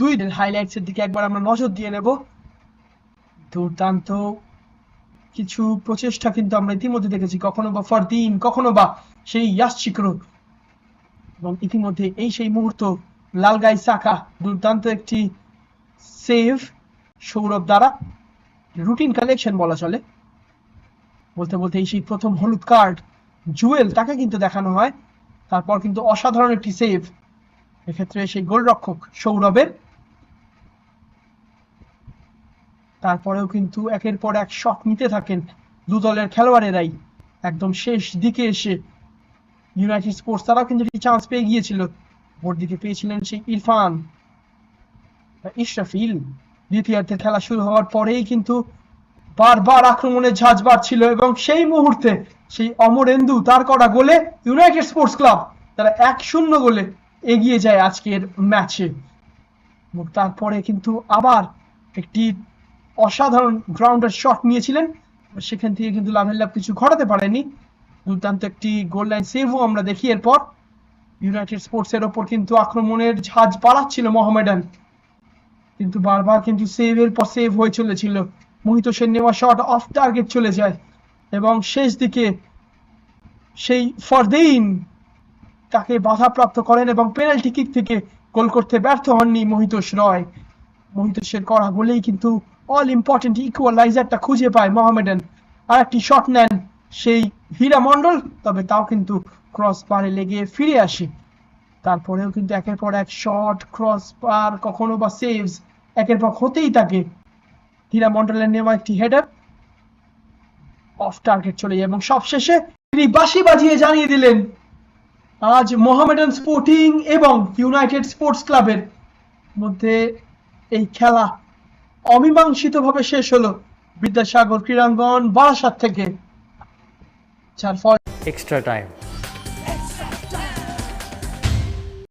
দুই হাইলাইটসের দিকে একবার আমরা নজর দিয়ে নেব। দুর্দান্ত কিছু প্রচেষ্টা কিন্তু আমরা ইতিমধ্যে দেখেছি, কখনো বা ফারদিন, কখনো বা সেই ইয়াসচিক্রো, এবং ইতিমধ্যে এই সেই মুহূর্ত লালগাই সাকা দুর্দান্ত একটি সেভ সৌরভ দ্বারা, রুটিন কালেকশন বলা চলে। বলতে বলতে এই সেই প্রথম হলুদ কার্ড জুয়েল, তাকে কিন্তু দেখানো হয়। তারপর কিন্তু অসাধারণ একটি সেভ এক্ষেত্রে সেই গোলরক্ষক সৌরভের। তারপরেও কিন্তু একের পর এক শট নিতে থাকেন দু দলের খেলোয়াড়েরাই। একদম শেষ দিকে এসে ইউনাইটেড স্পোর্টস তারাও কিন্তু একটি চান্স পেয়ে গিয়েছিল। ওর দিকে পেয়েছিলেন সেই ইরফান ইশরাফিল। দ্বিতীয়ার্ধের খেলা শুরু হওয়ার পরেই কিন্তু বারবার আক্রমণের ঝাঁজ বাড়ছিল, এবং সেই মুহূর্তে সেই অমরেন্দু তার করা গোলে ইউনাইটেড স্পোর্টস ক্লাব তারা 1-0 গোলে এগিয়ে যায় আজকের ম্যাচে। এবং তারপরে কিন্তু আবার একটি অসাধারণ গ্রাউন্ডের শট নিয়েছিলেন, সেখান থেকে কিন্তু লাভ কিছু ঘটাতে পারেনি। দুর্দান্ত একটি গোল লাইন সেভও আমরা দেখি। এরপর ইউনাইটেড স্পোর্টস এর ওপর কিন্তু আক্রমণের ঝাঁজ বাড়াচ্ছিল মোহামেডান, কিন্তু বারবার কিন্তু সেভের পর সেভ হয়ে চলেছিল। মোহিত সেন নেওয়া শট অফ টার্গেট চলে যায়, এবং শেষ দিকে সেই ফারদিন তাকে বাধাপ্রাপ্ত করেন এবং পেনাল্টি কিক থেকে গোল করতে ব্যর্থ হননি মোহিতোষ রয়। মোহিতোষের করা গোলেই কিন্তু অল ইম্পর্টেন্ট ইকুয়ালাইজারটা খুঁজে পায় মোহামেডান। আর একটি শট নেন সেই হীরা মন্ডল, তবে তাও কিন্তু ক্রস বারে লেগে ফিরে আসে। তারপরেও কিন্তু একের পর এক শট, ক্রস বার, কখনো বা সেভস একের পর হতেই থাকে। হীরা মন্ডলের নেওয়া একটি হেডার অফ টার্গেট চলে যায়, এবং সবশেষে তিনি বাঁশি বাজিয়ে জানিয়ে দিলেন আজ মোহামেডান স্পোর্টিং এবং ইউনাইটেড স্পোর্টস ক্লাবের মধ্যে এই খেলা অমীমাংসিতভাবে শেষ হলো বিদ্যাসাগর ক্রীড়াঙ্গন বারাসাত থেকে, যার ফল এক্সট্রা টাইম।